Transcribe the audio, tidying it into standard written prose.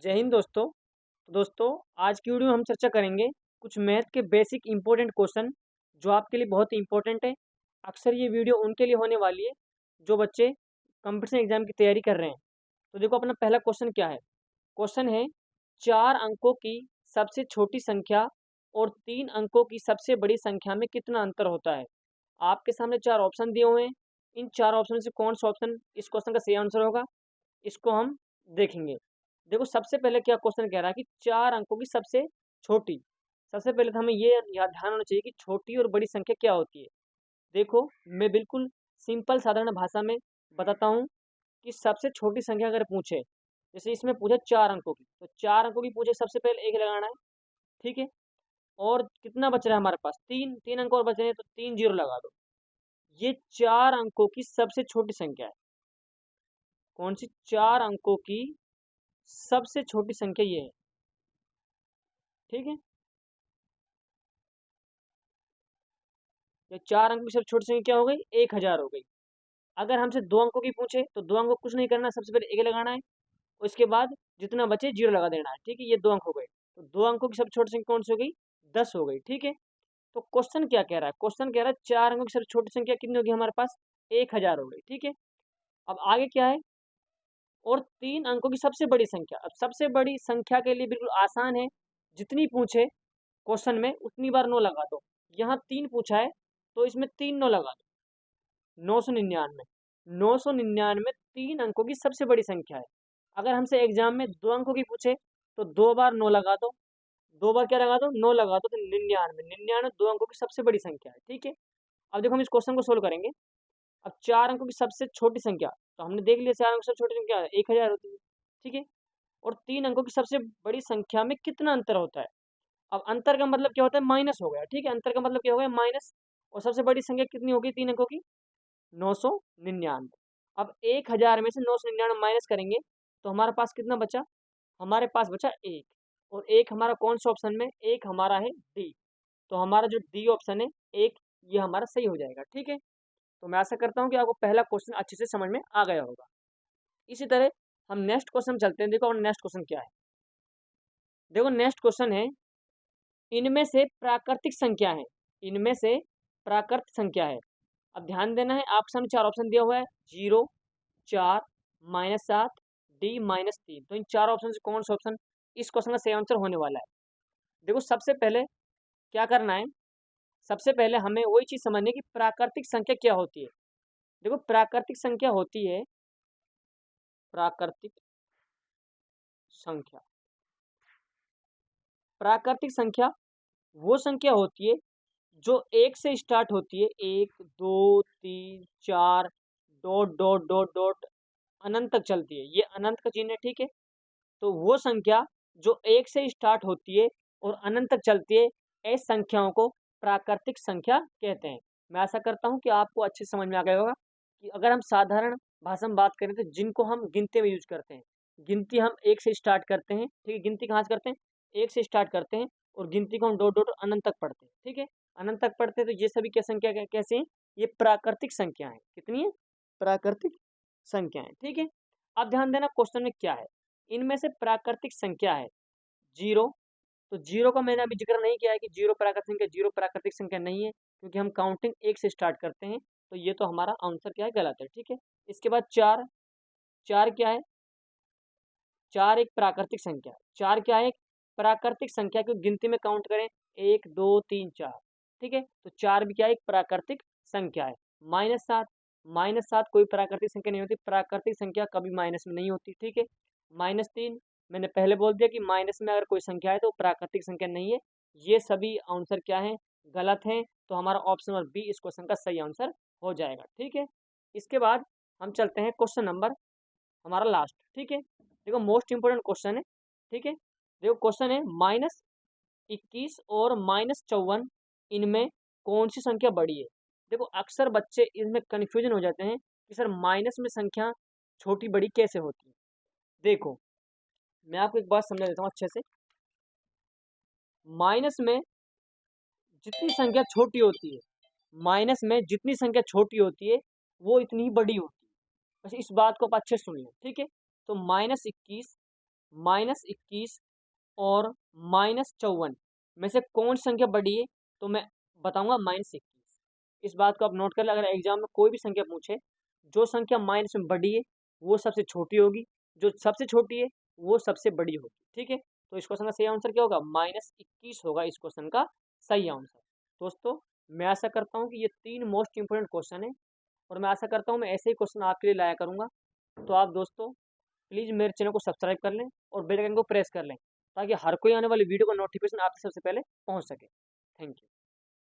जय हिंद दोस्तों। तो दोस्तों, आज की वीडियो में हम चर्चा करेंगे कुछ मैथ के बेसिक इंपॉर्टेंट क्वेश्चन जो आपके लिए बहुत ही इंपॉर्टेंट है। अक्सर ये वीडियो उनके लिए होने वाली है जो बच्चे कंपटीशन एग्जाम की तैयारी कर रहे हैं। तो देखो, अपना पहला क्वेश्चन क्या है। क्वेश्चन है, 4 अंकों की सबसे छोटी संख्या और 3 अंकों की सबसे बड़ी संख्या में कितना अंतर होता है। आपके सामने 4 ऑप्शन दिए हुए हैं। इन 4 ऑप्शन से कौन सा ऑप्शन इस क्वेश्चन का सही आंसर होगा, इसको हम देखेंगे। देखो, सबसे पहले क्या क्वेश्चन कह रहा है कि 4 अंकों की सबसे छोटी। सबसे पहले तो हमें ये याद ध्यान होना चाहिए कि छोटी और बड़ी संख्या क्या होती है। देखो, मैं बिल्कुल सिंपल साधारण भाषा में बताता हूँ कि सबसे छोटी संख्या अगर पूछे, जैसे इसमें पूछे 4 अंकों की, तो 4 अंकों की पूछे, सबसे पहले एक लगाना है। ठीक है। और कितना बच रहा है हमारे पास, 3 अंक और बच रहे हैं, तो 3 जीरो लगा दो। ये 4 अंकों की सबसे छोटी संख्या है। कौन सी? 4 अंकों की सबसे छोटी संख्या ये है। ठीक है। तो 4 अंकों की सबसे छोटी संख्या क्या हो गई? 1000 हो गई। अगर हमसे 2 अंकों की पूछे तो 2 अंकों कुछ नहीं करना, सबसे पहले एक लगाना है। उसके बाद जितना बचे जीरो लगा देना है। ठीक है, ये 2 अंक हो गए। तो 2 अंकों की सबसे छोटी संख्या कौन सी हो गई? 10 हो गई। ठीक है। तो क्वेश्चन क्या कह रहा है? क्वेश्चन कह रहा है 4 अंकों की सबसे छोटी संख्या कितनी होगी हमारे पास? 1000 हो गई। ठीक है। अब आगे क्या है? और 3 अंकों की सबसे बड़ी संख्या। अब सबसे बड़ी संख्या के लिए बिल्कुल आसान है, जितनी पूछे क्वेश्चन में उतनी बार 9 लगा दो। यहाँ 3 पूछा है तो इसमें 3 9 लगा दो। 999। 999 3 अंकों की सबसे बड़ी संख्या है। अगर हमसे एग्जाम में 2 अंकों की पूछे तो 2 बार 9 लगा दो। 2 बार क्या लगा दो? 9 लगा दो। तो 99। 99 2 अंकों की सबसे बड़ी संख्या है। ठीक है। अब देखो, हम इस क्वेश्चन को सोल्व करेंगे। अब 4 अंकों की सबसे छोटी संख्या, तो हमने देख लिया 4 अंकों की सबसे छोटी संख्या 1000 होती है। ठीक है। और 3 अंकों की सबसे बड़ी संख्या में कितना अंतर होता है। अब अंतर का मतलब क्या होता है? माइनस हो गया। ठीक है। अंतर का मतलब क्या हो गया? माइनस। और सबसे बड़ी संख्या कितनी होगी 3 अंकों की? 999। अब 1000 में से 999 माइनस करेंगे तो हमारे पास कितना बचा? हमारे पास बचा एक। और एक हमारा कौन सा ऑप्शन में? एक हमारा है डी। तो हमारा जो डी ऑप्शन है एक, ये हमारा सही हो जाएगा। ठीक है। तो मैं आशा करता हूँ कि आपको पहला क्वेश्चन अच्छे से समझ में आ गया होगा। इसी तरह हम नेक्स्ट क्वेश्चन चलते हैं। देखो, और नेक्स्ट क्वेश्चन क्या है। देखो, नेक्स्ट क्वेश्चन है, इनमें से प्राकृतिक संख्या है। इनमें से प्राकृतिक संख्या है। अब ध्यान देना है, आपके सामने 4 ऑप्शन दिया हुआ है, 0, 4, -7, डी -3। तो इन 4 ऑप्शन से कौन सा ऑप्शन इस क्वेश्चन का सही आंसर होने वाला है। देखो, सबसे पहले क्या करना है, सबसे पहले हमें वही चीज समझनी है कि प्राकृतिक संख्या क्या होती है। देखो, प्राकृतिक संख्या होती है, प्राकृतिक संख्या, प्राकृतिक संख्या वो संख्या होती है जो एक से स्टार्ट होती है, 1 2 3 4 डॉट डॉट डॉट डॉट अनंत तक चलती है। ये अनंत का चिन्ह है। ठीक है। तो वो संख्या जो एक से स्टार्ट होती है और अनंत तक चलती है, ऐसी संख्याओं को प्राकृतिक संख्या कहते हैं। मैं आशा करता हूँ कि आपको अच्छे समझ में आ गया होगा कि अगर हम साधारण भाषा में बात करें तो जिनको हम गिनती में यूज करते हैं, गिनती हम एक से स्टार्ट करते हैं। ठीक है। गिनती कहाँ से करते हैं? एक से स्टार्ट करते हैं। और गिनती को हम डॉट डॉट अनंत तक पढ़ते हैं। ठीक है। अनंत तक पढ़ते हैं। तो ये सभी क्या संख्या कैसे हैं? ये प्राकृतिक संख्या है। कितनी है? प्राकृतिक संख्या है। ठीक है। अब ध्यान देना क्वेश्चन में क्या है। इनमें से प्राकृतिक संख्या है 0। तो 0 का मैंने अभी जिक्र नहीं किया है कि 0 प्राकृतिक संख्या, 0 प्राकृतिक संख्या नहीं है, क्योंकि हम काउंटिंग एक से स्टार्ट करते हैं। तो ये तो हमारा आंसर क्या है? गलत है। ठीक है। इसके बाद 4। 4 क्या है? 4 एक प्राकृतिक संख्या है। 4 क्या है? एक प्राकृतिक संख्या को गिनती में काउंट करें, 1 2 3 4। ठीक है। तो 4 भी क्या है? एक प्राकृतिक संख्या है। -7। -7 कोई प्राकृतिक संख्या नहीं होती। प्राकृतिक संख्या कभी माइनस में नहीं होती। ठीक है। -3, मैंने पहले बोल दिया कि माइनस में अगर कोई संख्या है तो प्राकृतिक संख्या नहीं है। ये सभी आंसर क्या है? गलत हैं। तो हमारा ऑप्शन नंबर बी इस क्वेश्चन का सही आंसर हो जाएगा। ठीक है। इसके बाद हम चलते हैं क्वेश्चन नंबर हमारा लास्ट। ठीक है। देखो, मोस्ट इंपोर्टेंट क्वेश्चन है। ठीक है। देखो, क्वेश्चन है, -21 और -54 इनमें कौन सी संख्या बड़ी है। देखो, अक्सर बच्चे इसमें कंफ्यूजन हो जाते हैं कि सर माइनस में संख्या छोटी बड़ी कैसे होती है। देखो, मैं आपको एक बात समझा देता हूँ अच्छे से। माइनस में जितनी संख्या छोटी होती है, माइनस में जितनी संख्या छोटी होती है वो इतनी ही बड़ी होती है। बस इस बात को आप अच्छे से सुन लें। ठीक है। तो -21 -21 और -54 में से कौन सी संख्या बड़ी है? तो मैं बताऊँगा -21। इस बात को आप नोट कर लें, अगर एग्ज़ाम में कोई भी संख्या पूछे, जो संख्या माइनस में बड़ी है, वो सबसे छोटी होगी, जो सबसे छोटी है, वो सबसे बड़ी होगी, ठीक है? तो इस क्वेश्चन का सही आंसर क्या होगा? -21 होगा इस क्वेश्चन का सही आंसर। दोस्तों, मैं आशा करता हूँ कि ये 3 मोस्ट इम्पोर्टेंट क्वेश्चन हैं और मैं आशा करता हूँ मैं ऐसे ही क्वेश्चन आपके लिए लाया करूँगा। तो आप दोस्तों प्लीज़ मेरे चैनल को सब्सक्राइब कर लें और बेल आइकन को प्रेस कर लें, ताकि हर कोई आने वाली वीडियो का नोटिफिकेशन आपसे सबसे पहले पहुँच सके। Thank you.